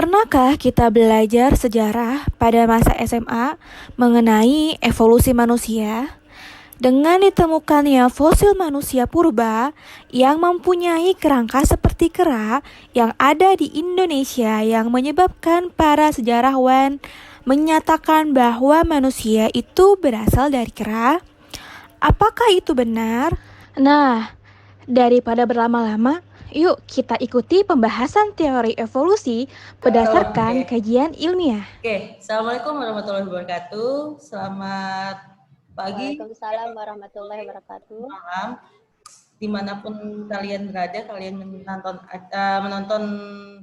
Pernahkah kita belajar sejarah pada masa SMA mengenai evolusi manusia? Dengan ditemukannya fosil manusia purba yang mempunyai kerangka seperti kera yang ada di Indonesia yang menyebabkan para sejarawan menyatakan bahwa manusia itu berasal dari kera. Apakah itu benar? Nah, daripada berlama-lama, yuk kita ikuti pembahasan teori evolusi berdasarkan Oke. kajian ilmiah. Assalamualaikum warahmatullahi wabarakatuh. Selamat pagi, Waalaikumsalam warahmatullahi wabarakatuh. malam, dimanapun kalian berada, kalian menonton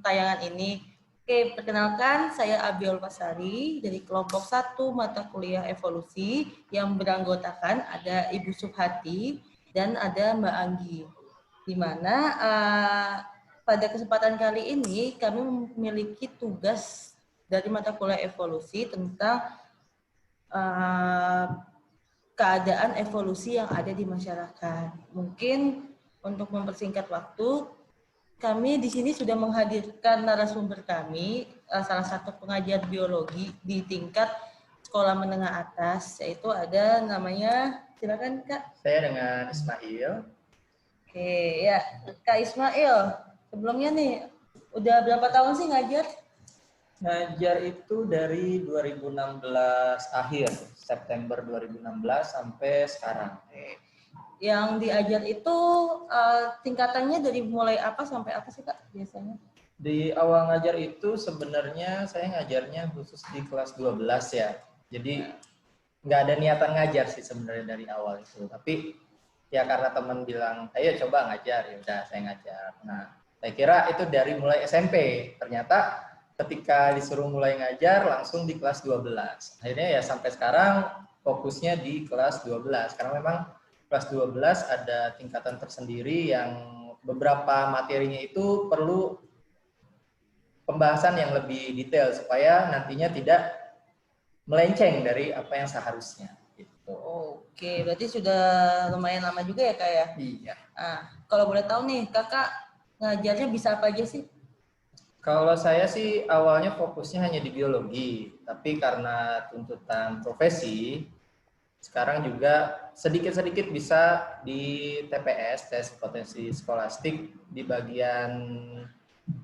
tayangan ini. Perkenalkan, saya Abiol Pasari dari kelompok 1 mata kuliah evolusi yang beranggotakan ada Ibu Subhati dan ada Mbak Anggi. Di mana pada kesempatan kali ini kami memiliki tugas dari mata kuliah evolusi tentang keadaan evolusi yang ada di masyarakat. Mungkin untuk mempersingkat waktu, kami di sini sudah menghadirkan narasumber kami, salah satu pengajar biologi di tingkat sekolah menengah atas, yaitu ada namanya, silakan Kak. Saya dengan Ismail. Ya, Kak Ismail, sebelumnya nih, udah berapa tahun sih ngajar? Ngajar itu dari 2016 akhir, September 2016 sampai sekarang. Yang diajar itu tingkatannya dari mulai apa sampai apa sih Kak biasanya? Di awal ngajar itu sebenarnya saya ngajarnya khusus di kelas 12 ya. Jadi nggak ada niatan ngajar sih sebenarnya dari awal itu. Tapi ya karena teman bilang, ayo coba ngajar, ya udah saya ngajar. Nah, saya kira itu dari mulai SMP. Ternyata ketika disuruh mulai ngajar langsung di kelas 12. Akhirnya ya sampai sekarang fokusnya di kelas 12. Karena memang kelas 12 ada tingkatan tersendiri yang beberapa materinya itu perlu pembahasan yang lebih detail supaya nantinya tidak melenceng dari apa yang seharusnya. Gitu. Oke, berarti sudah lumayan lama juga ya Kak ya? Iya. Kalau boleh tahu nih, Kakak ngajarnya bisa apa aja sih? Kalau saya sih awalnya fokusnya hanya di biologi, tapi karena tuntutan profesi, sekarang juga sedikit-sedikit bisa di TPS, tes potensi skolastik, di bagian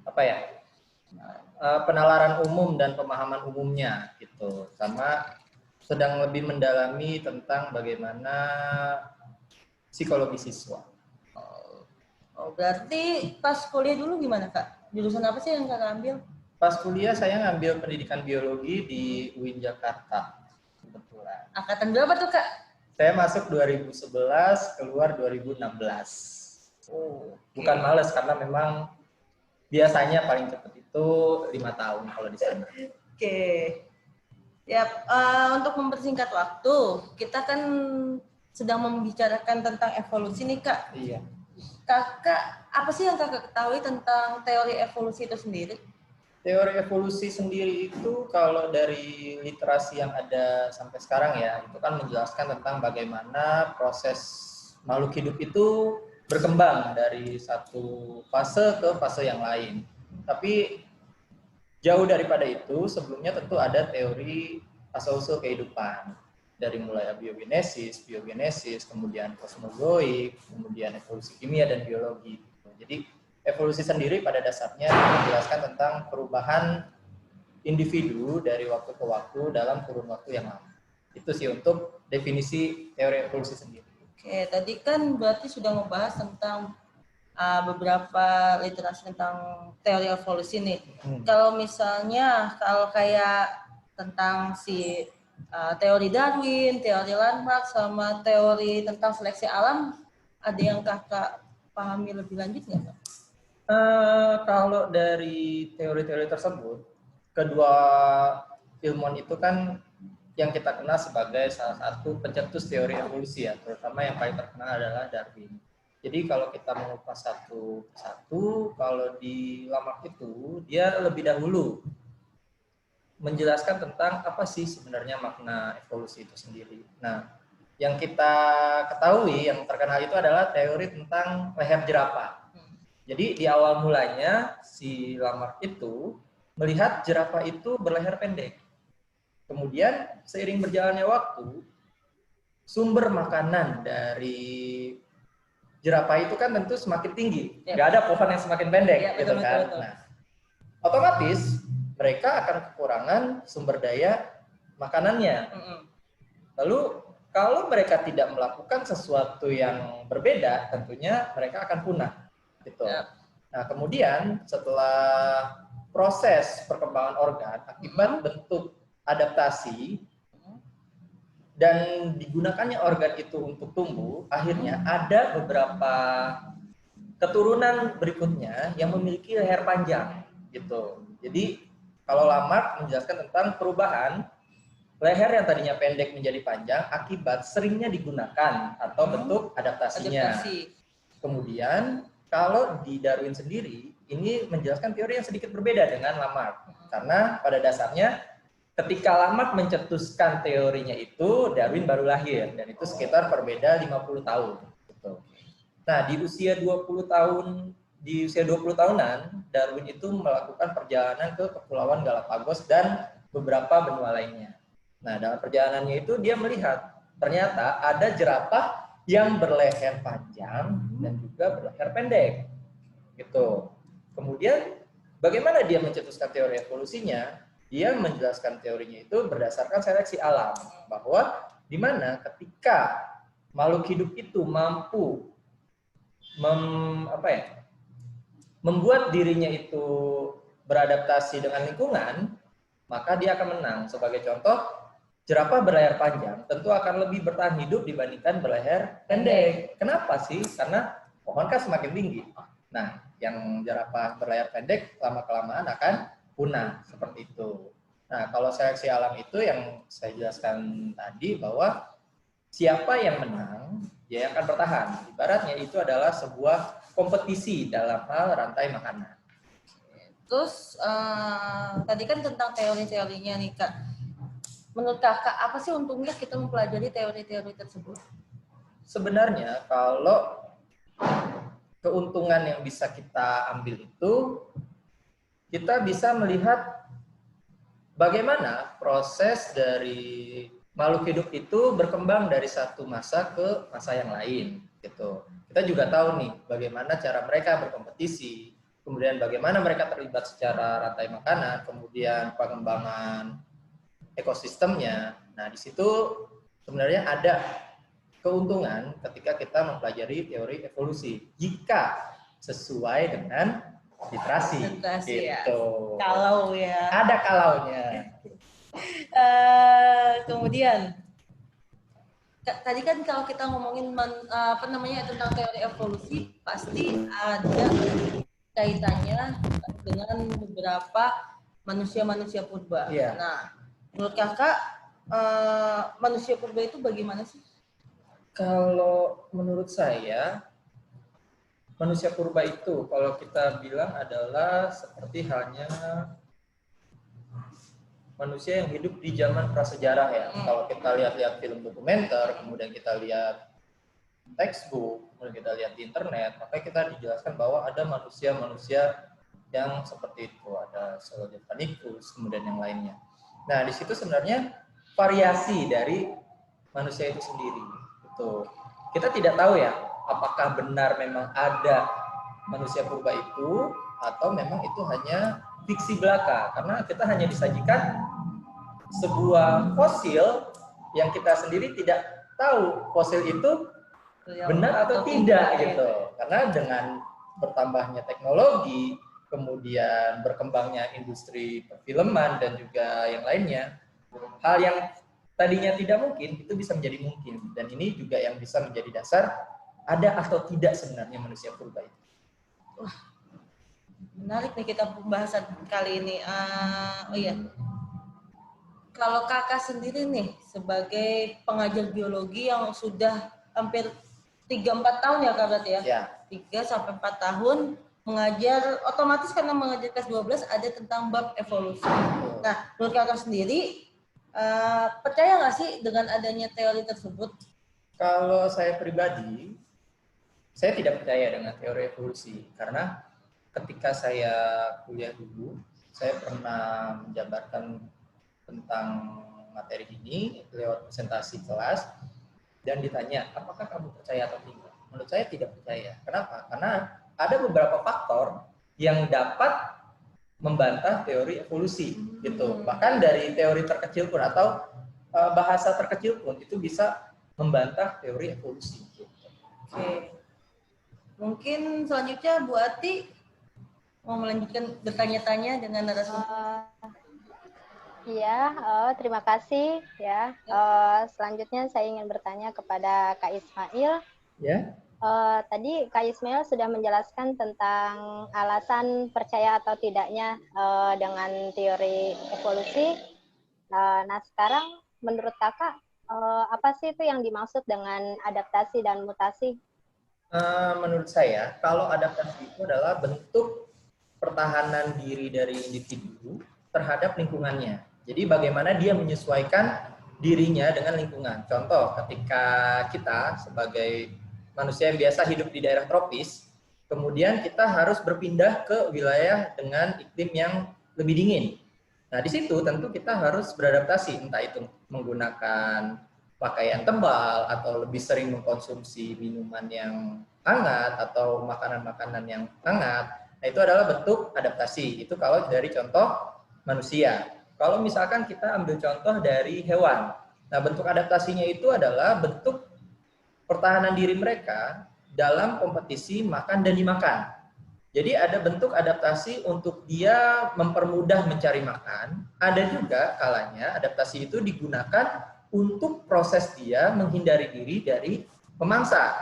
apa ya, penalaran umum dan pemahaman umumnya gitu, sama sedang lebih mendalami tentang bagaimana psikologi siswa. Berarti pas kuliah dulu gimana Kak? Jurusan apa sih yang Kakak ambil? Pas kuliah saya ngambil pendidikan biologi di UIN Jakarta. Kebetulan. Angkatan berapa tuh Kak? Saya masuk 2011, keluar 2016. Bukan males karena memang biasanya paling cepat itu 5 tahun kalau di sana. Ya, untuk mempersingkat waktu, kita kan sedang membicarakan tentang evolusi nih Kak. Iya. Kakak, apa sih yang Kakak ketahui tentang teori evolusi itu sendiri? Teori evolusi sendiri itu kalau dari literasi yang ada sampai sekarang ya, itu kan menjelaskan tentang bagaimana proses makhluk hidup itu berkembang dari satu fase ke fase yang lain. Tapi jauh daripada itu, sebelumnya tentu ada teori asal-usul kehidupan. Dari mulai abiogenesis, biogenesis, kemudian kosmogoik, kemudian evolusi kimia dan biologi. Jadi evolusi sendiri pada dasarnya menjelaskan tentang perubahan individu dari waktu ke waktu dalam kurun waktu yang lama. Itu sih untuk definisi teori evolusi sendiri. Tadi kan berarti sudah membahas tentang beberapa literasi tentang teori evolusi nih. Kalau misalnya kalau tentang si teori Darwin, teori Landmark, sama teori tentang seleksi alam, ada yang Kakak pahami lebih lanjut nggak? Kalau dari teori-teori tersebut, kedua ilmuwan itu kan yang kita kenal sebagai salah satu pencetus teori evolusi ya, terutama yang paling terkenal adalah Darwin. Jadi kalau kita mengupas satu-satu, kalau di Lamarck itu dia lebih dahulu menjelaskan tentang apa sih sebenarnya makna evolusi itu sendiri. Nah, yang kita ketahui yang terkenal itu adalah teori tentang leher jerapah. Jadi di awal mulanya si Lamarck itu melihat jerapah itu berleher pendek. Kemudian seiring berjalannya waktu, sumber makanan dari jerapah itu kan tentu semakin tinggi. Ya. Nggak ada pohon yang semakin pendek, Ya, gitu betul, kan. betul. Nah, otomatis mereka akan kekurangan sumber daya makanannya. Lalu kalau mereka tidak melakukan sesuatu yang berbeda, tentunya mereka akan punah. Gitu. Ya. Nah, kemudian setelah proses perkembangan organ akibat bentuk adaptasi dan digunakannya organ itu untuk tumbuh, akhirnya ada beberapa keturunan berikutnya yang memiliki leher panjang, gitu. Jadi kalau Lamarck menjelaskan tentang perubahan leher yang tadinya pendek menjadi panjang akibat seringnya digunakan atau bentuk adaptasinya. Adaptasi. Kemudian kalau di Darwin sendiri ini menjelaskan teori yang sedikit berbeda dengan Lamarck, karena pada dasarnya ketika Lamarck mencetuskan teorinya itu, Darwin baru lahir, dan itu sekitar berbeda 50 tahun. Gitu. Nah, di usia 20 tahunan, Darwin itu melakukan perjalanan ke Kepulauan Galapagos dan beberapa benua lainnya. Nah, dalam perjalanannya itu dia melihat ternyata ada jerapah yang berleher panjang dan juga berleher pendek. Gitu. Kemudian bagaimana dia mencetuskan teori evolusinya? Dia menjelaskan teorinya itu berdasarkan seleksi alam, bahwa di mana ketika makhluk hidup itu mampu membuat dirinya itu beradaptasi dengan lingkungan, maka dia akan menang. Sebagai contoh, jerapah berleher panjang tentu akan lebih bertahan hidup dibandingkan berleher pendek. Kenapa sih? Karena pohon kan semakin tinggi. Nah, yang jerapah berleher pendek lama-kelamaan akan punah, seperti itu. Nah, kalau seleksi alam itu yang saya jelaskan tadi, bahwa siapa yang menang, dia akan bertahan. Ibaratnya itu adalah sebuah kompetisi dalam hal rantai makanan. Terus tadi kan tentang teori-teorinya nih Kak. Menurut Kakak, apa sih untungnya kita mempelajari teori-teori tersebut? Sebenarnya kalau keuntungan yang bisa kita ambil itu, kita bisa melihat bagaimana proses dari makhluk hidup itu berkembang dari satu masa ke masa yang lain, gitu. Kita juga tahu nih bagaimana cara mereka berkompetisi, kemudian bagaimana mereka terlibat secara rantai makanan, kemudian pengembangan ekosistemnya. Nah, di situ sebenarnya ada keuntungan ketika kita mempelajari teori evolusi jika sesuai dengan literasi. Literasi, gitu. ya. Kalau ya. Ada kalaunya. Kemudian tadi kan kalau kita ngomongin tentang teori evolusi, pasti ada kaitannya dengan beberapa manusia-manusia purba. Iya. Nah, menurut Kakak manusia purba itu bagaimana sih? Kalau menurut saya, manusia purba itu kalau kita bilang adalah seperti halnya manusia yang hidup di zaman prasejarah ya. Kalau kita lihat-lihat film dokumenter, kemudian kita lihat textbook, kemudian kita lihat di internet, maka kita dijelaskan bahwa ada manusia-manusia yang seperti itu, ada Sahelanthropus, kemudian yang lainnya. Nah, di situ sebenarnya variasi dari manusia itu sendiri. Gitu. Kita tidak tahu ya, apakah benar memang ada manusia purba itu, atau memang itu hanya fiksi belaka, karena kita hanya disajikan sebuah fosil yang kita sendiri tidak tahu fosil itu benar atau tidak gitu. Karena dengan bertambahnya teknologi, kemudian berkembangnya industri perfilman dan juga yang lainnya, hal yang tadinya tidak mungkin itu bisa menjadi mungkin, dan ini juga yang bisa menjadi dasar ada atau tidak sebenarnya manusia purba itu. Wah, menarik nih kita pembahasan kali ini. Oh iya, kalau Kakak sendiri nih sebagai pengajar biologi yang sudah hampir 3-4 tahun ya Kak berarti ya? Ya. 3-4 tahun mengajar, otomatis karena mengajar kelas 12 ada tentang bab evolusi. Nah, menurut Kakak sendiri, percaya nggak sih dengan adanya teori tersebut? Kalau saya pribadi, saya tidak percaya dengan teori evolusi, karena ketika saya kuliah dulu, saya pernah menjabarkan tentang materi ini lewat presentasi kelas dan ditanya, apakah kamu percaya atau tidak? Menurut saya tidak percaya. Kenapa? Karena ada beberapa faktor yang dapat membantah teori evolusi gitu. Bahkan dari teori terkecil pun atau bahasa terkecil pun itu bisa membantah teori evolusi gitu. Oke. Mungkin selanjutnya Bu Ati mau melanjutkan bertanya-tanya dengan narasumber. Iya, terima kasih ya. Selanjutnya saya ingin bertanya kepada Kak Ismail. Ya. Tadi Kak Ismail sudah menjelaskan tentang alasan percaya atau tidaknya dengan teori evolusi. Nah, sekarang menurut Kakak, apa sih itu yang dimaksud dengan adaptasi dan mutasi? Menurut saya, kalau adaptasi itu adalah bentuk pertahanan diri dari individu terhadap lingkungannya. Jadi bagaimana dia menyesuaikan dirinya dengan lingkungan. Contoh, ketika kita sebagai manusia yang biasa hidup di daerah tropis, kemudian kita harus berpindah ke wilayah dengan iklim yang lebih dingin. Nah, di situ tentu kita harus beradaptasi, entah itu menggunakan pakaian tebal atau lebih sering mengkonsumsi minuman yang hangat atau makanan-makanan yang hangat. Nah, itu adalah bentuk adaptasi. Itu kalau dari contoh manusia. Kalau misalkan kita ambil contoh dari hewan. Nah, bentuk adaptasinya itu adalah bentuk pertahanan diri mereka dalam kompetisi makan dan dimakan. Jadi ada bentuk adaptasi untuk dia mempermudah mencari makan. Ada juga kalanya adaptasi itu digunakan untuk proses dia menghindari diri dari pemangsa.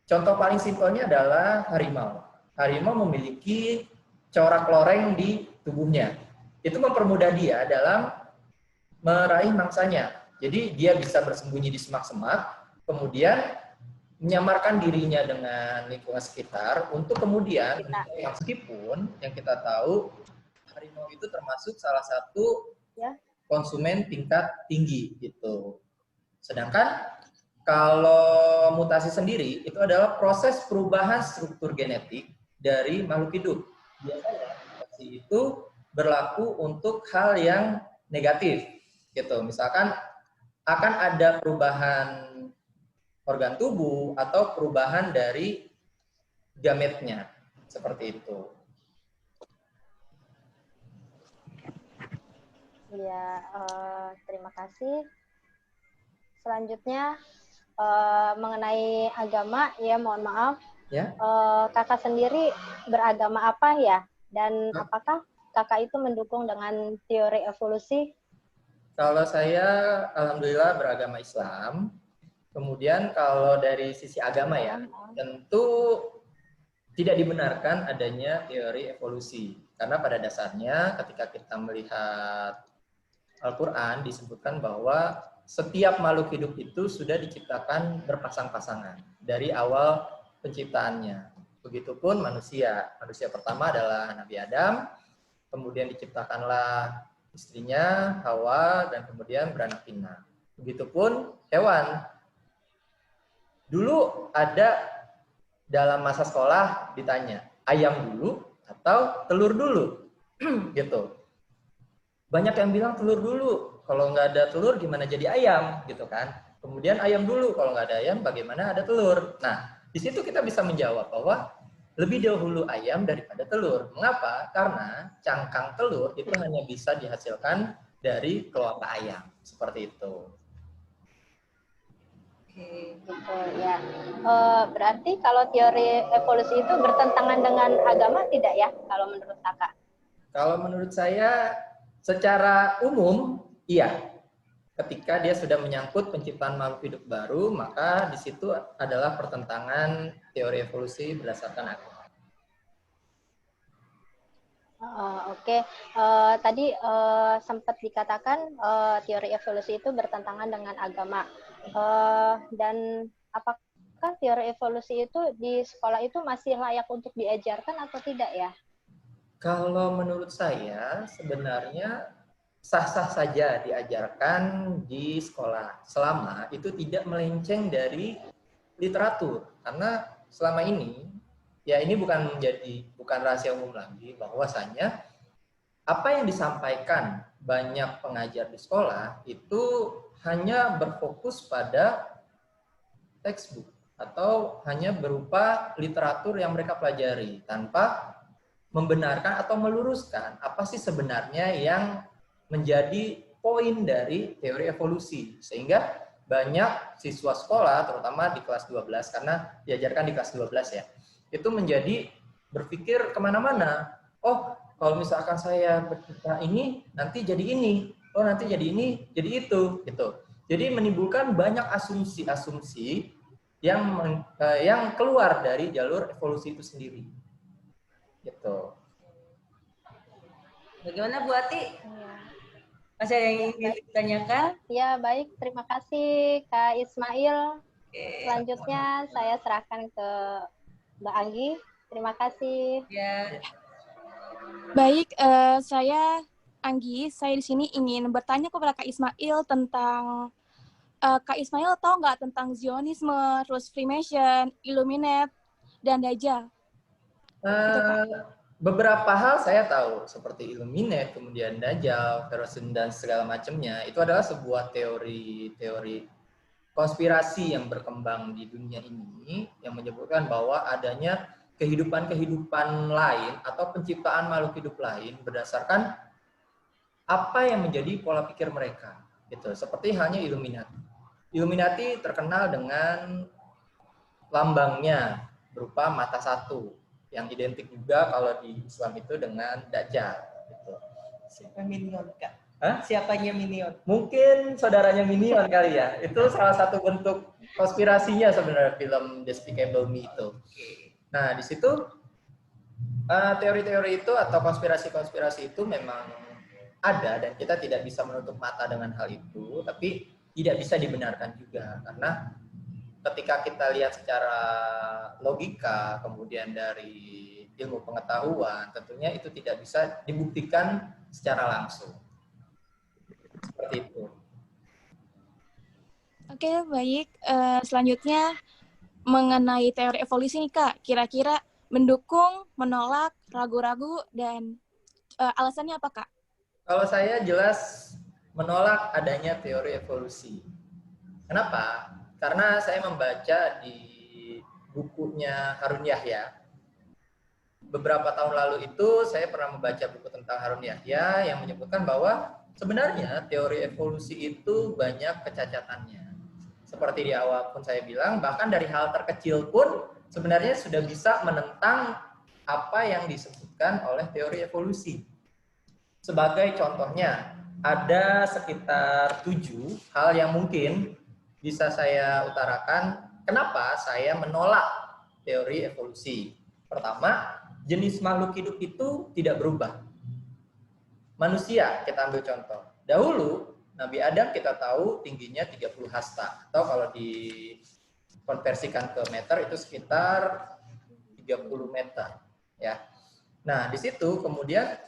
Contoh paling simpelnya adalah harimau. Harimau memiliki corak loreng di tubuhnya. Itu mempermudah dia dalam meraih mangsanya. Jadi dia bisa bersembunyi di semak-semak, kemudian menyamarkan dirinya dengan lingkungan sekitar untuk kemudian meskipun yang kita tahu harimau itu termasuk salah satu konsumen tingkat tinggi gitu. Sedangkan kalau mutasi sendiri itu adalah proses perubahan struktur genetik dari makhluk hidup. Biasanya mutasi itu berlaku untuk hal yang negatif gitu. Misalkan akan ada perubahan organ tubuh atau perubahan dari gametnya seperti itu. Ya, terima kasih. Selanjutnya mengenai agama, ya mohon maaf. Ya. Kakak sendiri beragama apa ya? Dan apakah kakak itu mendukung dengan teori evolusi? Kalau saya alhamdulillah beragama Islam. Kemudian kalau dari sisi agama ya, tentu tidak dibenarkan adanya teori evolusi. Karena pada dasarnya ketika kita melihat Al-Quran disebutkan bahwa setiap makhluk hidup itu sudah diciptakan berpasang-pasangan dari awal penciptaannya. Begitupun manusia. Manusia pertama adalah Nabi Adam, kemudian diciptakanlah istrinya Hawa, dan kemudian beranak pinak. Begitupun hewan. Dulu ada dalam masa sekolah ditanya, ayam dulu atau telur dulu? Gitu. Banyak yang bilang telur dulu. Kalau nggak ada telur gimana jadi ayam? Gitu kan. Kemudian ayam dulu. Kalau nggak ada ayam bagaimana ada telur? Nah, di situ kita bisa menjawab bahwa lebih dahulu ayam daripada telur. Mengapa? Karena cangkang telur itu hanya bisa dihasilkan dari keluarga ayam. Seperti itu. Gitu ya. Berarti kalau teori evolusi itu bertentangan dengan agama tidak ya? Kalau menurut kakak? Kalau menurut saya secara umum iya. Ketika dia sudah menyangkut penciptaan makhluk hidup baru, maka di situ adalah pertentangan teori evolusi berdasarkan agama. Oke. Tadi sempat dikatakan teori evolusi itu bertentangan dengan agama. Dan apakah teori evolusi itu di sekolah itu masih layak untuk diajarkan atau tidak ya? Kalau menurut saya sebenarnya sah-sah saja diajarkan di sekolah selama itu tidak melenceng dari literatur. Karena selama ini ya ini bukan rahasia umum lagi bahwasanya apa yang disampaikan banyak pengajar di sekolah itu hanya berfokus pada textbook atau hanya berupa literatur yang mereka pelajari tanpa membenarkan atau meluruskan apa sih sebenarnya yang menjadi poin dari teori evolusi. Sehingga banyak siswa sekolah, terutama di kelas 12, karena diajarkan di kelas 12 ya, itu menjadi berpikir kemana-mana. Oh, kalau misalkan saya berkata ini, nanti jadi ini. Oh, nanti jadi ini, jadi itu. Gitu. Jadi menimbulkan banyak asumsi-asumsi yang keluar dari jalur evolusi itu sendiri. Gitu. Bagaimana Bu Ati? Ya. Masih ada yang ingin ditanyakan? Ya, baik. Terima kasih Kak Ismail. Oke. Selanjutnya saya serahkan ke Mbak Anggi. Terima kasih. Ya. Baik, saya Anggi. Saya di sini ingin bertanya kepada Kak Ismail tentang Kak Ismail tahu nggak tentang Zionisme, terus Freemason, Illuminati, dan Dajjal? Beberapa hal saya tahu, seperti Illuminati, kemudian Dajjal, Freemason, dan segala macamnya. Itu adalah sebuah teori konspirasi yang berkembang di dunia ini yang menyebutkan bahwa adanya kehidupan-kehidupan lain atau penciptaan makhluk hidup lain berdasarkan apa yang menjadi pola pikir mereka. Gitu. Seperti halnya Illuminati. Illuminati terkenal dengan lambangnya berupa mata satu, yang identik juga kalau di Islam itu dengan Dajjal. Gitu. Siapa Minion, Kak? Hah? Siapanya Minion? Mungkin saudaranya Minion kali ya. Itu salah satu bentuk konspirasinya sebenarnya film Despicable Me itu. Nah, di situ teori-teori itu atau konspirasi-konspirasi itu memang ada dan kita tidak bisa menutup mata dengan hal itu, tapi tidak bisa dibenarkan juga karena ketika kita lihat secara logika kemudian dari ilmu pengetahuan, tentunya itu tidak bisa dibuktikan secara langsung. Seperti itu. Oke, baik. Selanjutnya mengenai teori evolusi nih Kak, kira-kira mendukung, menolak, ragu-ragu, dan alasannya apa Kak? Kalau saya jelas menolak adanya teori evolusi. Kenapa? Karena saya membaca di bukunya Harun Yahya. Beberapa tahun lalu itu saya pernah membaca buku tentang Harun Yahya yang menyebutkan bahwa sebenarnya teori evolusi itu banyak kecacatannya. Seperti di awal pun saya bilang, bahkan dari hal terkecil pun sebenarnya sudah bisa menentang apa yang disebutkan oleh teori evolusi. Sebagai contohnya, ada sekitar 7 hal yang mungkin bisa saya utarakan kenapa saya menolak teori evolusi. Pertama, jenis makhluk hidup itu tidak berubah. Manusia, kita ambil contoh. Dahulu, Nabi Adam kita tahu tingginya 30 hasta. Atau kalau dikonversikan ke meter, itu sekitar 30 meter. Ya. Nah, di situ kemudian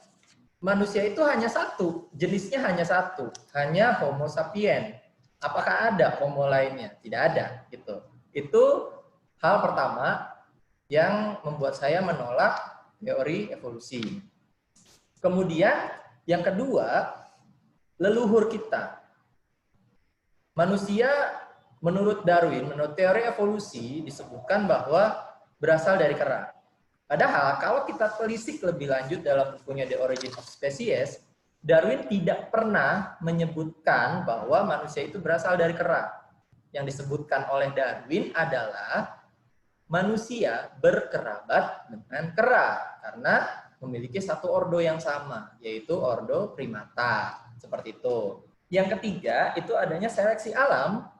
manusia itu hanya satu, jenisnya hanya satu, hanya Homo sapien. Apakah ada homo lainnya? Tidak ada, gitu. Itu hal pertama yang membuat saya menolak teori evolusi. Kemudian yang kedua, leluhur kita. Manusia menurut Darwin, menurut teori evolusi disebutkan bahwa berasal dari kera. Padahal kalau kita telisik lebih lanjut dalam bukunya The Origin of Species, Darwin tidak pernah menyebutkan bahwa manusia itu berasal dari kera. Yang disebutkan oleh Darwin adalah manusia berkerabat dengan kera karena memiliki satu ordo yang sama, yaitu ordo primata. Seperti itu. Yang ketiga, itu adanya seleksi alam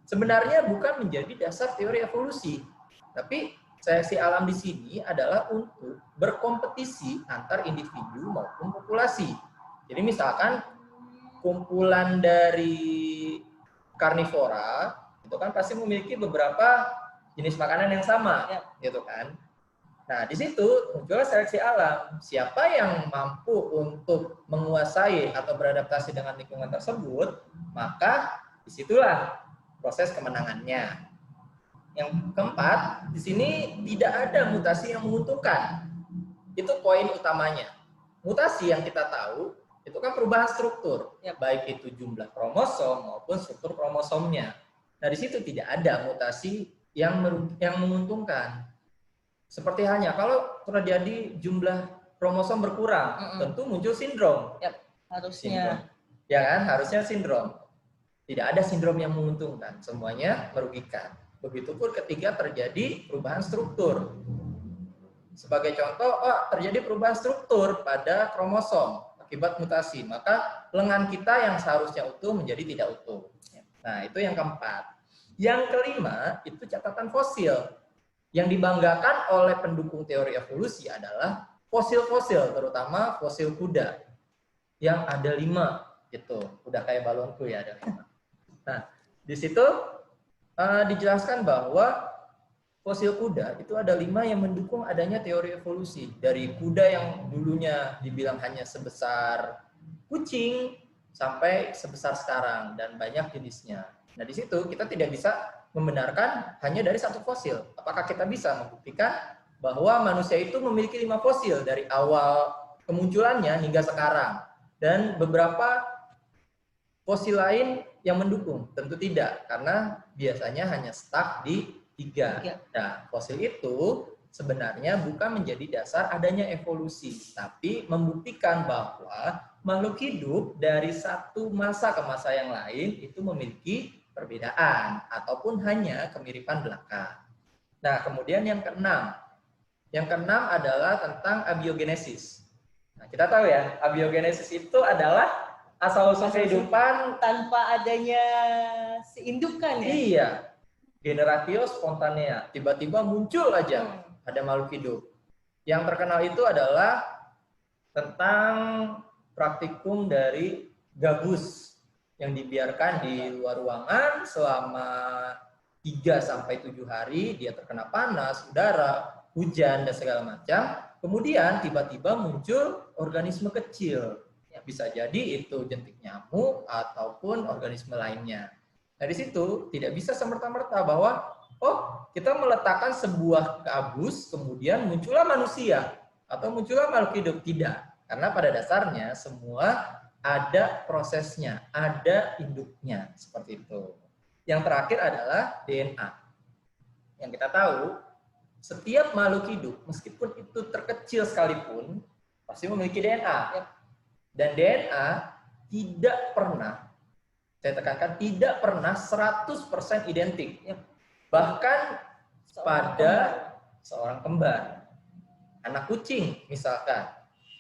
sebenarnya bukan menjadi dasar teori evolusi, tapi seleksi alam di sini adalah untuk berkompetisi antar individu maupun populasi. Jadi misalkan kumpulan dari karnivora itu kan pasti memiliki beberapa jenis makanan yang sama, gitu kan. Nah, di situ muncul seleksi alam. Siapa yang mampu untuk menguasai atau beradaptasi dengan lingkungan tersebut, maka disitulah proses kemenangannya. Yang keempat, di sini tidak ada mutasi yang menguntungkan. Itu poin utamanya. mutasi yang kita tahu itu kan perubahan struktur, Yap. baik itu jumlah kromosom maupun struktur kromosomnya. Nah, di situ tidak ada mutasi yang menguntungkan. Seperti hanya kalau terjadi jumlah kromosom berkurang, tentu muncul sindrom. Yap, harusnya. Sindrom. Ya kan, harusnya sindrom. Tidak ada sindrom yang menguntungkan, semuanya merugikan. Begitupun ketika terjadi perubahan struktur. Sebagai contoh, terjadi perubahan struktur pada kromosom akibat mutasi, maka lengan kita yang seharusnya utuh menjadi tidak utuh. Nah, itu yang keempat. Yang kelima, itu catatan fosil. Yang dibanggakan oleh pendukung teori evolusi adalah fosil-fosil, terutama fosil kuda. Yang ada 5, gitu. Udah kayak balonku ya, ada 5. Nah, di situ dijelaskan bahwa fosil kuda itu ada 5 yang mendukung adanya teori evolusi. Dari kuda yang dulunya dibilang hanya sebesar kucing sampai sebesar sekarang dan banyak jenisnya. Nah, di situ kita tidak bisa membenarkan hanya dari satu fosil. Apakah kita bisa membuktikan bahwa manusia itu memiliki 5 fosil dari awal kemunculannya hingga sekarang dan beberapa fosil lain yang mendukung? Tentu tidak, karena biasanya hanya stuck di 3. Nah, fosil itu sebenarnya bukan menjadi dasar adanya evolusi, tapi membuktikan bahwa makhluk hidup dari satu masa ke masa yang lain itu memiliki perbedaan ataupun hanya kemiripan belaka. Nah, kemudian yang keenam. Yang keenam adalah tentang abiogenesis. Nah, kita tahu ya, abiogenesis itu adalah asal-usul kehidupan tanpa adanya seindukan ya. Iya. Generatio spontanea, tiba-tiba muncul aja ada makhluk hidup. Yang terkenal itu adalah tentang praktikum dari gabus yang dibiarkan di luar ruangan selama 3-7 hari, dia terkena panas, udara, hujan, dan segala macam. Kemudian tiba-tiba muncul organisme kecil. Bisa jadi itu jentik nyamuk ataupun organisme lainnya. Nah, di situ tidak bisa semerta-merta bahwa kita meletakkan sebuah gabus kemudian muncullah manusia atau muncullah makhluk hidup. Tidak, karena pada dasarnya semua ada prosesnya, ada induknya, seperti itu. Yang terakhir adalah DNA. Yang kita tahu, setiap makhluk hidup meskipun itu terkecil sekalipun pasti memiliki DNA. Dan DNA tidak pernah, saya tekankan, tidak pernah 100% identik. Bahkan pada seorang kembar. Anak kucing misalkan,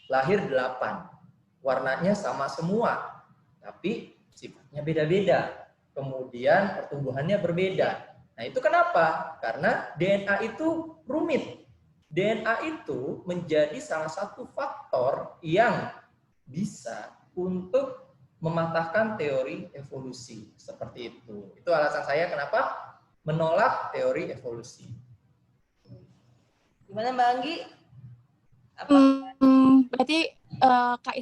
lahir 8. Warnanya sama semua, tapi sifatnya beda-beda. Kemudian pertumbuhannya berbeda. Nah, itu kenapa? Karena DNA itu rumit. DNA itu menjadi salah satu faktor yang bisa untuk mematahkan teori evolusi seperti itu. Itu alasan saya kenapa menolak teori evolusi. Gimana Mbak Anggi? Apa? Berarti Kak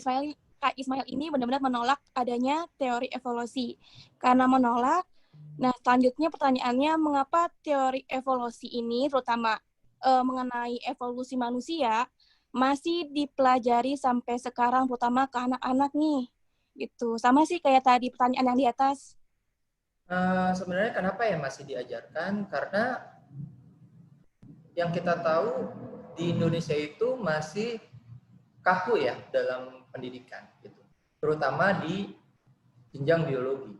Ismail ini benar-benar menolak adanya teori evolusi. Karena menolak, nah selanjutnya pertanyaannya, mengapa teori evolusi ini, terutama mengenai evolusi manusia, masih dipelajari sampai sekarang, terutama ke anak-anak nih, gitu. Sama sih kayak tadi pertanyaan yang di atas. Sebenarnya kenapa ya masih diajarkan? Karena yang kita tahu di Indonesia itu masih kaku ya dalam pendidikan, gitu. Terutama di jenjang biologi.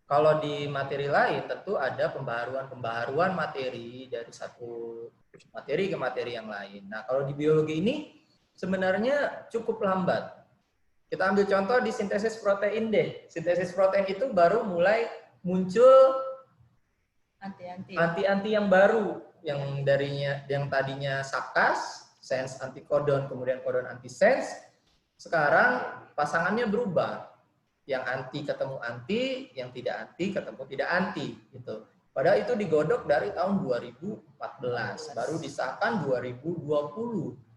Kalau di materi lain tentu ada pembaharuan materi dari satu materi ke materi yang lain. Nah, kalau di biologi ini sebenarnya cukup lambat. Kita ambil contoh di sintesis protein deh. Sintesis protein itu baru mulai muncul anti-anti yang baru, yang tadinya Sakas, sense antikodon, kemudian kodon anti-sense, sekarang pasangannya berubah. Yang anti ketemu anti, yang tidak anti ketemu tidak anti, gitu. Padahal itu digodok dari tahun 2014, baru disahkan 2020,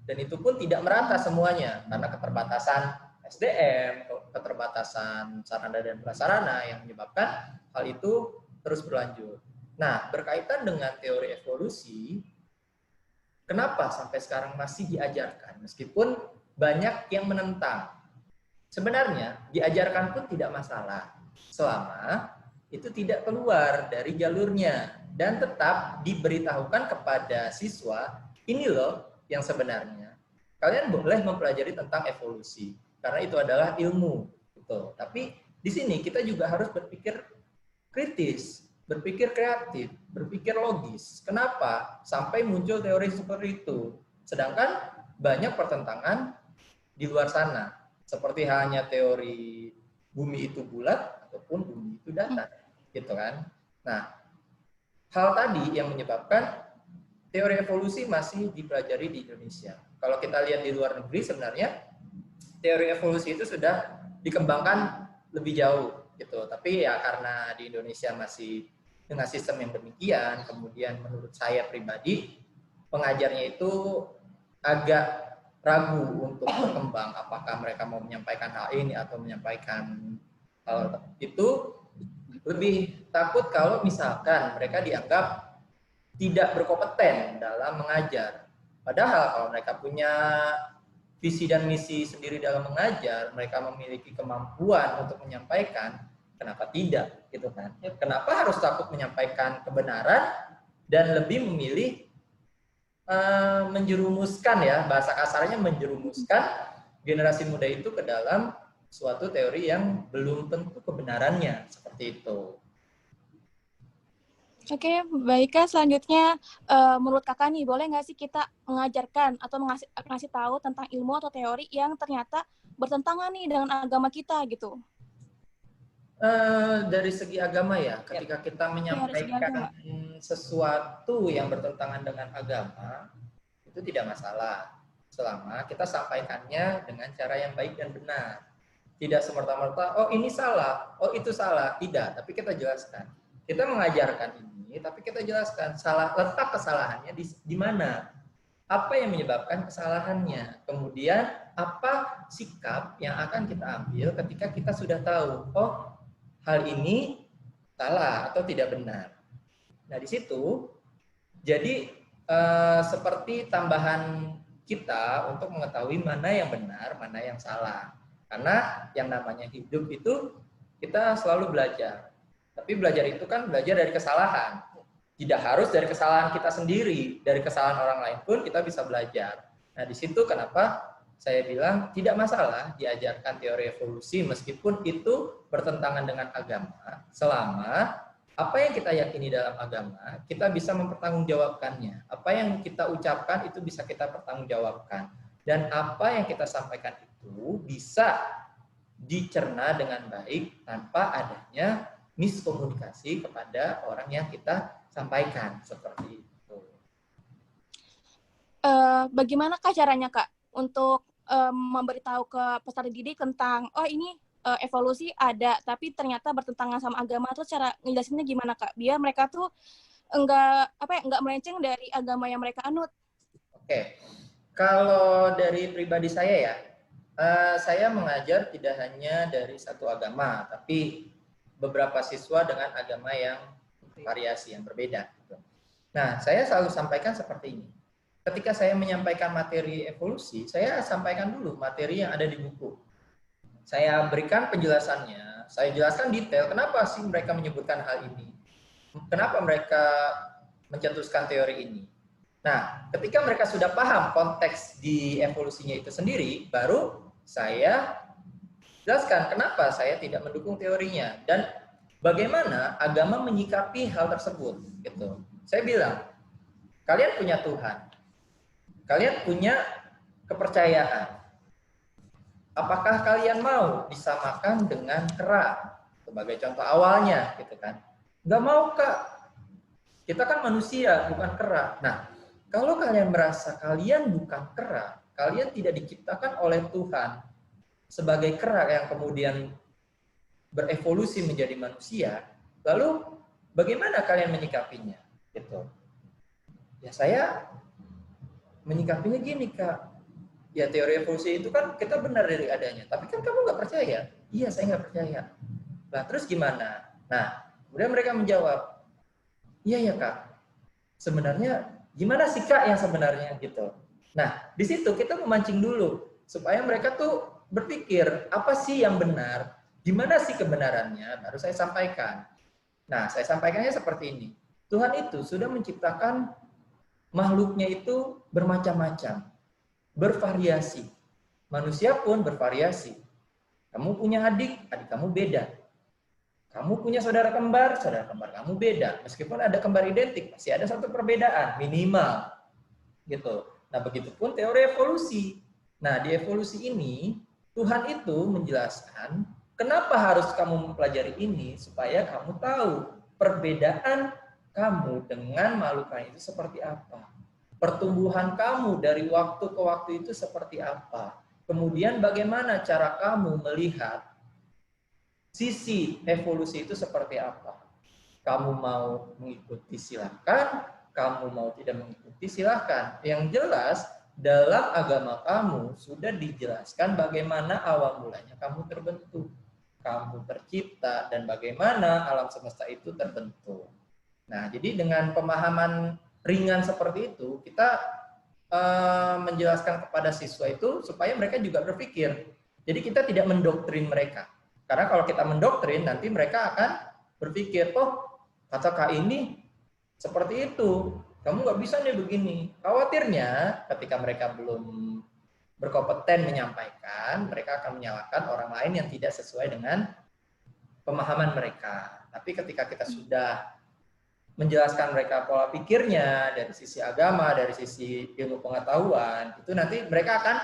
dan itu pun tidak merata semuanya karena keterbatasan SDM, keterbatasan sarana dan prasarana yang menyebabkan hal itu terus berlanjut. Nah, berkaitan dengan teori evolusi, kenapa sampai sekarang masih diajarkan? Meskipun banyak yang menentang. Sebenarnya diajarkan pun tidak masalah, selama itu tidak keluar dari jalurnya dan tetap diberitahukan kepada siswa, ini loh yang sebenarnya. Kalian boleh mempelajari tentang evolusi karena itu adalah ilmu, gitu. Tapi di sini kita juga harus berpikir kritis, berpikir kreatif, berpikir logis. Kenapa sampai muncul teori seperti itu? Sedangkan banyak pertentangan di luar sana, seperti hanya teori bumi itu bulat ataupun bumi itu datar, gitu kan? Nah, hal tadi yang menyebabkan teori evolusi masih dipelajari di Indonesia. Kalau kita lihat di luar negeri, sebenarnya teori evolusi itu sudah dikembangkan lebih jauh, gitu. Tapi ya karena di Indonesia masih dengan sistem yang demikian, kemudian menurut saya pribadi, pengajarnya itu agak ragu untuk berkembang, apakah mereka mau menyampaikan hal ini atau menyampaikan hal itu. Lebih takut kalau misalkan mereka dianggap tidak berkompeten dalam mengajar. Padahal kalau mereka punya visi dan misi sendiri dalam mengajar, mereka memiliki kemampuan untuk menyampaikan, kenapa tidak, gitu kan? Kenapa harus takut menyampaikan kebenaran dan lebih memilih menjerumuskan, ya, bahasa kasarnya menjerumuskan generasi muda itu ke dalam suatu teori yang belum tentu kebenarannya, seperti itu. Oke, baik Kak. Selanjutnya, menurut Kakak nih, boleh nggak sih kita mengajarkan atau ngasih tahu tentang ilmu atau teori yang ternyata bertentangan nih dengan agama kita gitu? Dari segi agama ya, ketika kita menyampaikan sesuatu yang bertentangan dengan agama, itu tidak masalah. Selama kita sampaikannya dengan cara yang baik dan benar. Tidak semerta-merta, oh ini salah, oh itu salah. Tidak, tapi kita jelaskan. Kita mengajarkan ini, tapi kita jelaskan letak kesalahannya di mana. Apa yang menyebabkan kesalahannya. Kemudian, apa sikap yang akan kita ambil ketika kita sudah tahu, oh hal ini salah atau tidak benar. Nah, di situ, jadi seperti tambahan kita untuk mengetahui mana yang benar, mana yang salah. Karena yang namanya hidup itu kita selalu belajar. Tapi belajar itu kan belajar dari kesalahan. Tidak harus dari kesalahan kita sendiri, dari kesalahan orang lain pun kita bisa belajar. Nah, di situ kenapa saya bilang tidak masalah diajarkan teori evolusi meskipun itu bertentangan dengan agama, selama apa yang kita yakini dalam agama, kita bisa mempertanggungjawabkannya. Apa yang kita ucapkan itu bisa kita pertanggungjawabkan. Dan apa yang kita sampaikan itu bisa dicerna dengan baik tanpa adanya miskomunikasi kepada orang yang kita sampaikan, seperti itu. Bagaimana Kak caranya Kak untuk memberitahu ke peserta didik tentang, oh ini evolusi ada, tapi ternyata bertentangan sama agama, terus cara ngejelasinnya gimana Kak? Biar mereka tuh enggak melenceng dari agama yang mereka anut. Oke. Kalau dari pribadi saya ya, saya mengajar tidak hanya dari satu agama, tapi beberapa siswa dengan agama yang variasi, yang berbeda. Nah, saya selalu sampaikan seperti ini. Ketika saya menyampaikan materi evolusi, saya sampaikan dulu materi yang ada di buku. Saya berikan penjelasannya, saya jelaskan detail kenapa sih mereka menyebutkan hal ini. Kenapa mereka mencetuskan teori ini. Nah, ketika mereka sudah paham konteks di evolusinya itu sendiri, baru saya jelaskan kenapa saya tidak mendukung teorinya dan bagaimana agama menyikapi hal tersebut. Gitu. Saya bilang, kalian punya Tuhan, kalian punya kepercayaan. Apakah kalian mau disamakan dengan kera? Sebagai contoh awalnya, gitu kan? Nggak mau, Kak. Kita kan manusia, bukan kera. Nah, kalau kalian merasa kalian bukan kera, kalian tidak diciptakan oleh Tuhan sebagai kera yang kemudian berevolusi menjadi manusia, lalu bagaimana kalian menyikapinya? Gitu. Ya saya menyikapinya gini, Kak. Ya teori evolusi itu kan kita benar dari adanya, tapi kan kamu nggak percaya. Iya, saya nggak percaya. Nah, terus gimana? Nah, kemudian mereka menjawab, iya ya Kak, sebenarnya gimana sih Kak yang sebenarnya gitu. Nah, di situ kita memancing dulu. supaya mereka tuh berpikir apa sih yang benar, gimana sih kebenarannya, baru saya sampaikan. Nah, saya sampaikannya seperti ini. Tuhan itu sudah menciptakan makhluknya itu bermacam-macam, bervariasi. Manusia pun bervariasi. Kamu punya adik, adik kamu beda. Kamu punya saudara kembar kamu beda. Meskipun ada kembar identik, masih ada satu perbedaan minimal, gitu. Nah, begitupun teori evolusi. Nah, di evolusi ini Tuhan itu menjelaskan kenapa harus kamu mempelajari ini supaya kamu tahu perbedaan kamu dengan makhluk lain itu seperti apa. Pertumbuhan kamu dari waktu ke waktu itu seperti apa. Kemudian bagaimana cara kamu melihat sisi evolusi itu seperti apa. Kamu mau mengikuti silakan, kamu mau tidak mengikuti silakan. Yang jelas dalam agama kamu sudah dijelaskan bagaimana awal mulanya kamu terbentuk, kamu tercipta, dan bagaimana alam semesta itu terbentuk. Nah, jadi dengan pemahaman ringan seperti itu, kita menjelaskan kepada siswa itu supaya mereka juga berpikir. Jadi kita tidak mendoktrin mereka. Karena kalau kita mendoktrin, nanti mereka akan berpikir, oh kata Kak ini seperti itu, kamu nggak bisa nih begini. Khawatirnya ketika mereka belum berkompeten menyampaikan, mereka akan menyalahkan orang lain yang tidak sesuai dengan pemahaman mereka. Tapi ketika kita sudah menjelaskan mereka pola pikirnya dari sisi agama, dari sisi ilmu pengetahuan, itu nanti mereka akan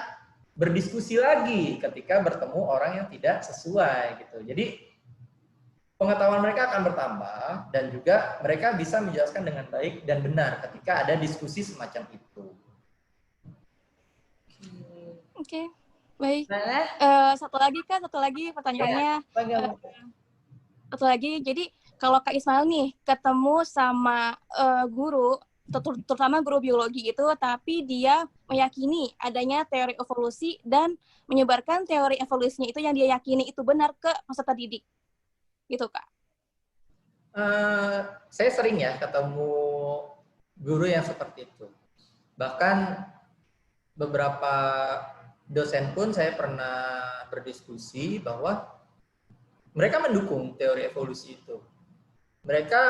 berdiskusi lagi ketika bertemu orang yang tidak sesuai gitu. Jadi pengetahuan mereka akan bertambah dan juga mereka bisa menjelaskan dengan baik dan benar ketika ada diskusi semacam itu. Oke, baik. Satu lagi pertanyaannya. Satu lagi, jadi kalau Kak Ismail nih ketemu sama guru, terutama guru biologi itu, tapi dia meyakini adanya teori evolusi dan menyebarkan teori evolusinya itu yang dia yakini itu benar ke peserta didik, gitu Kak? Saya sering ya ketemu guru yang seperti itu. Bahkan beberapa dosen pun saya pernah berdiskusi bahwa mereka mendukung teori evolusi itu. Mereka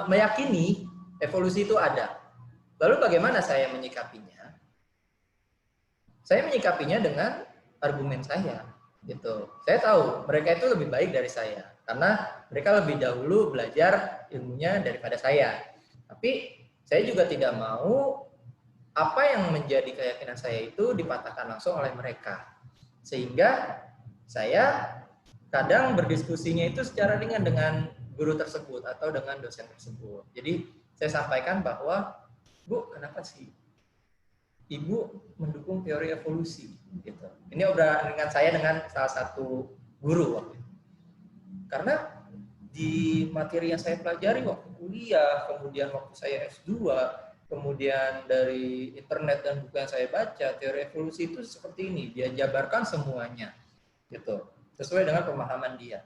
meyakini evolusi itu ada. Lalu bagaimana saya menyikapinya? Saya menyikapinya dengan argumen saya, gitu. Saya tahu mereka itu lebih baik dari saya karena mereka lebih dahulu belajar ilmunya daripada saya. Tapi saya juga tidak mau apa yang menjadi keyakinan saya itu dipatahkan langsung oleh mereka. Sehingga saya kadang berdiskusinya itu secara ringan dengan guru tersebut atau dengan dosen tersebut. Jadi saya sampaikan bahwa, Bu, kenapa sih Ibu mendukung teori evolusi? Gitu. Ini obrolan ringan saya dengan salah satu guru waktu itu. Karena di materi yang saya pelajari waktu kuliah, kemudian waktu saya S2, kemudian dari internet dan buku yang saya baca, teori evolusi itu seperti ini, dia jabarkan semuanya, gitu, sesuai dengan pemahaman dia.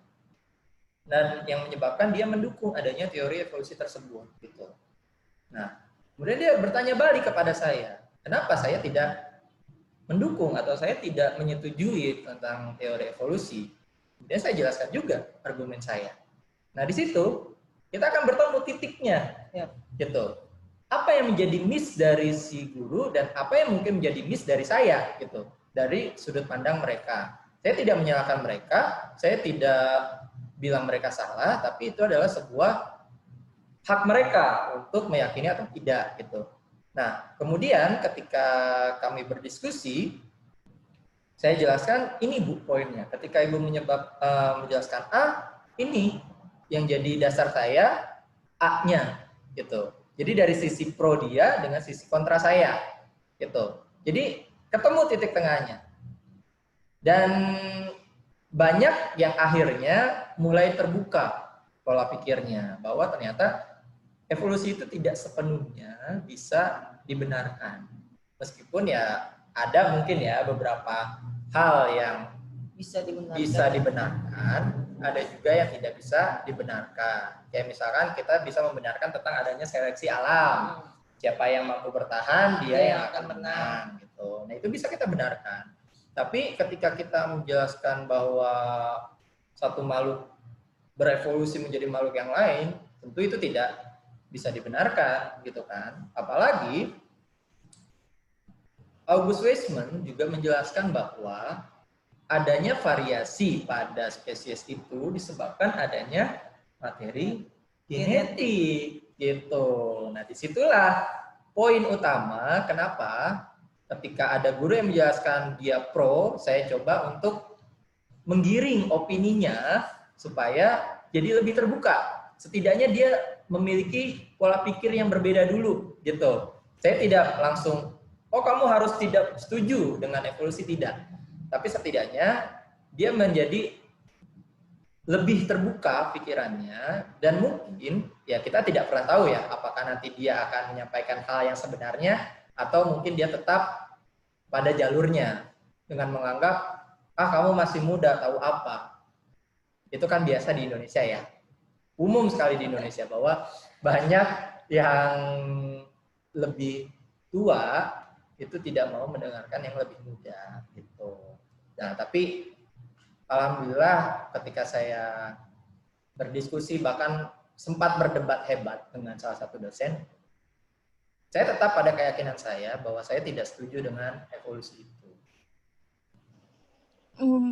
Dan yang menyebabkan dia mendukung adanya teori evolusi tersebut, gitu. Nah, kemudian dia bertanya balik kepada saya, kenapa saya tidak mendukung atau saya tidak menyetujui tentang teori evolusi? Kemudian saya jelaskan juga argumen saya. Nah, di situ kita akan bertemu titiknya, gitu. Apa yang menjadi miss dari si guru dan apa yang mungkin menjadi miss dari saya, gitu, dari sudut pandang mereka. Saya tidak menyalahkan mereka, saya tidak bilang mereka salah, tapi itu adalah sebuah hak mereka untuk meyakini atau tidak, gitu. Nah, kemudian ketika kami berdiskusi, saya jelaskan ini Bu poinnya. Ketika Ibu menjelaskan A, ini yang jadi dasar saya A-nya, gitu. Jadi dari sisi pro dia dengan sisi kontra saya, gitu. Jadi ketemu titik tengahnya. Dan banyak yang akhirnya mulai terbuka pola pikirnya bahwa ternyata evolusi itu tidak sepenuhnya bisa dibenarkan. Meskipun ya ada mungkin ya beberapa hal yang bisa dibenarkan, ada juga yang tidak bisa dibenarkan. Kayak misalkan kita bisa membenarkan tentang adanya seleksi alam. Siapa yang mampu bertahan, dia Dia yang akan menang gitu. Nah, itu bisa kita benarkan. Tapi ketika kita menjelaskan bahwa satu makhluk berevolusi menjadi makhluk yang lain, tentu itu tidak bisa dibenarkan gitu kan. Apalagi August Weismann juga menjelaskan bahwa adanya variasi pada spesies itu disebabkan adanya materi genetik gitu. Nah, disitulah poin utama kenapa ketika ada guru yang menjelaskan dia pro, saya coba untuk menggiring opininya supaya jadi lebih terbuka. Setidaknya dia memiliki pola pikir yang berbeda dulu gitu. Saya tidak langsung, oh kamu harus tidak setuju dengan evolusi, tidak. Tapi setidaknya dia menjadi lebih terbuka pikirannya, dan mungkin ya kita tidak pernah tahu ya apakah nanti dia akan menyampaikan hal yang sebenarnya atau mungkin dia tetap pada jalurnya dengan menganggap kamu masih muda tahu apa. Itu kan biasa di Indonesia ya, umum sekali di Indonesia bahwa banyak yang lebih tua itu tidak mau mendengarkan yang lebih muda gitu. Nah, tapi alhamdulillah ketika saya berdiskusi bahkan sempat berdebat hebat dengan salah satu dosen, saya tetap pada keyakinan saya bahwa saya tidak setuju dengan evolusi itu.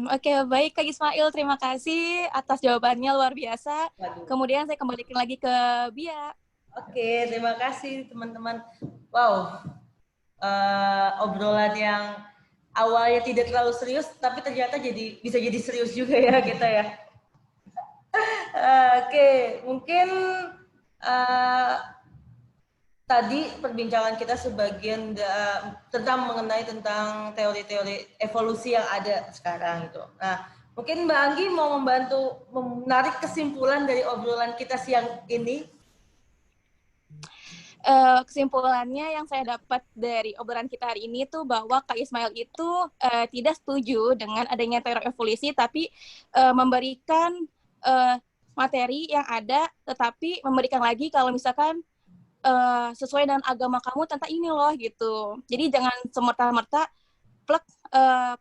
Oke, baik Kak Ismail, terima kasih atas jawabannya luar biasa. Waduh. Kemudian saya kembalikan lagi ke Bia. Oke, terima kasih teman-teman. Wow, obrolan yang awalnya tidak terlalu serius, tapi ternyata bisa jadi serius juga ya kita ya. Oke, mungkin tadi perbincangan kita sebagian tentang teori-teori evolusi yang ada sekarang gitu. Nah, mungkin Mbak Anggi mau membantu menarik kesimpulan dari obrolan kita siang ini. Kesimpulannya yang saya dapat dari obrolan kita hari ini tuh bahwa Kak Ismail itu tidak setuju dengan adanya teori evolusi, tapi memberikan materi yang ada, tetapi memberikan lagi kalau misalkan sesuai dengan agama kamu tentang ini loh gitu. Jadi jangan semerta-merta plek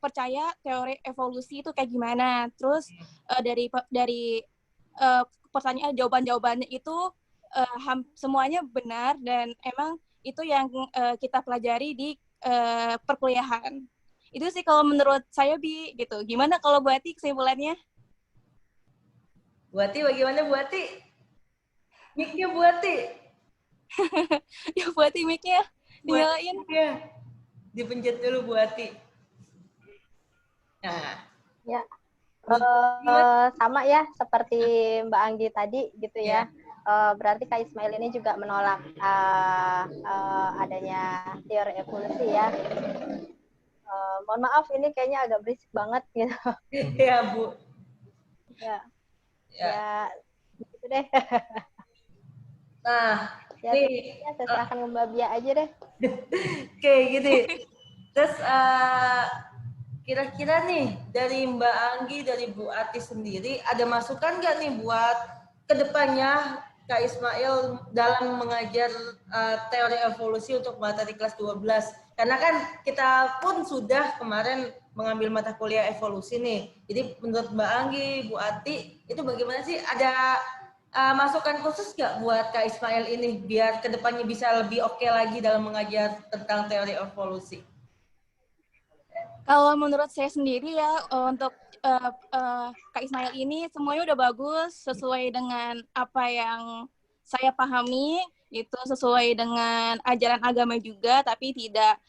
percaya teori evolusi itu kayak gimana. Terus dari pertanyaan jawabannya itu semuanya benar dan emang itu yang kita pelajari di perkuliahan. Itu sih kalau menurut saya Bi gitu. Gimana kalau Bu Ati kesimpulannya? Bu Ati bagaimana Bu Ati? Mic-nya Bu Ati. Ya Bu Ati mic-nya dinyalain. Ya. Dipencet dulu Bu Ati. Nah. Ya. Sama ya seperti Mbak Anggi tadi gitu ya. Berarti Kak Ismail ini juga menolak adanya teori evolusi ya. Mohon maaf ini kayaknya agak berisik banget gitu. Ya Bu. Ya gitu deh. Nah, ya, saya serahkan ke Mbak Bia aja deh. Oke, gitu. Terus kira-kira nih dari Mbak Anggi, dari Bu Ati sendiri ada masukan nggak nih buat kedepannya Kak Ismail dalam mengajar teori evolusi untuk materi kelas 12? Karena kan kita pun sudah kemarin mengambil mata kuliah evolusi nih. Jadi menurut Mbak Anggi, Bu Ati, itu bagaimana sih? Ada masukan khusus nggak buat Kak Ismail ini biar kedepannya bisa lebih oke lagi dalam mengajar tentang teori evolusi? Kalau menurut saya sendiri ya untuk Kak Ismail ini semuanya udah bagus sesuai dengan apa yang saya pahami, itu sesuai dengan ajaran agama juga, tapi tidak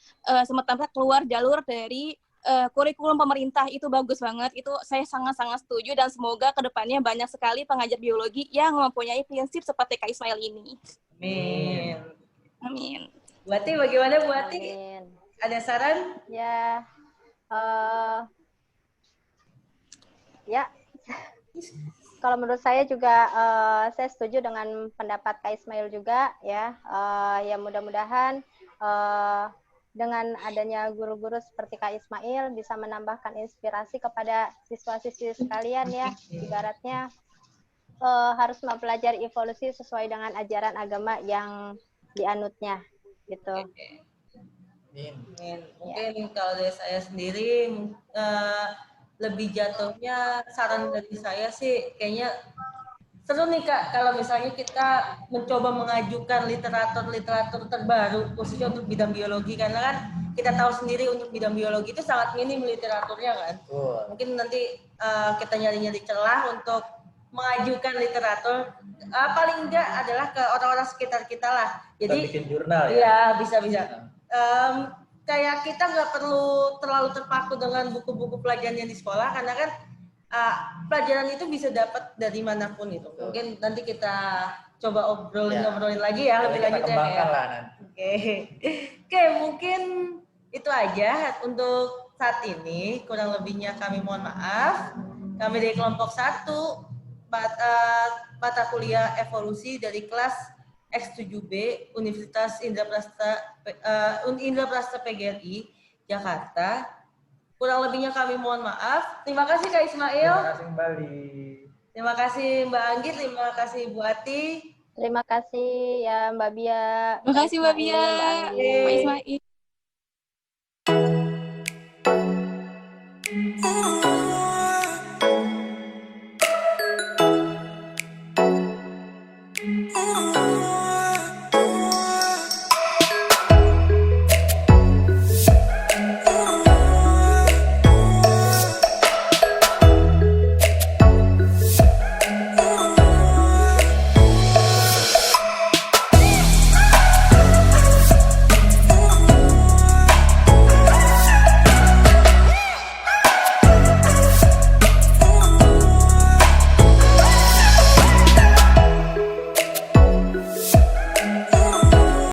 semata-mata keluar jalur dari kurikulum pemerintah. Itu bagus banget, itu saya sangat-sangat setuju dan semoga kedepannya banyak sekali pengajar biologi yang mempunyai prinsip seperti Kak Ismail ini. Amin. Amin. Bu Ati bagaimana Bu Ati? Amin. Ada saran? Ya, ya. Kalau menurut saya juga saya setuju dengan pendapat Kak Ismail juga ya. Ya mudah-mudahan dengan adanya guru-guru seperti Kak Ismail bisa menambahkan inspirasi kepada siswa-siswi sekalian ya. Ibaratnya harus mempelajari evolusi sesuai dengan ajaran agama yang dianutnya gitu. Oke. Amin. Amin. Mungkin kalau dari saya sendiri lebih jatuhnya saran dari saya sih kayaknya seru nih Kak kalau misalnya kita mencoba mengajukan literatur terbaru khususnya untuk bidang biologi karena kan kita tahu sendiri untuk bidang biologi itu sangat minim literaturnya kan. Mungkin nanti kita nyari-nyari celah untuk mengajukan literatur paling enggak adalah ke orang-orang sekitar kita lah. Jadi kita bikin jurnal ya. Iya bisa. Kayak kita nggak perlu terlalu terpaku dengan buku-buku pelajaran yang di sekolah karena kan pelajaran itu bisa dapat dari manapun itu. Mungkin nanti kita coba obrolin lagi ya lebih lanjut ya. Oke, mungkin itu aja untuk saat ini. Kurang lebihnya kami mohon maaf. Kami dari kelompok 1 mata kuliah evolusi dari kelas X7B Universitas Indraprasta PGRI Jakarta. Kurang lebihnya kami mohon maaf. Terima kasih Kak Ismail. Terima kasih kembali. Terima kasih Mbak Anggit, terima kasih Bu Ati. Terima kasih ya Mbak Bia. Terima kasih Mbak Bia, Pak Ismail.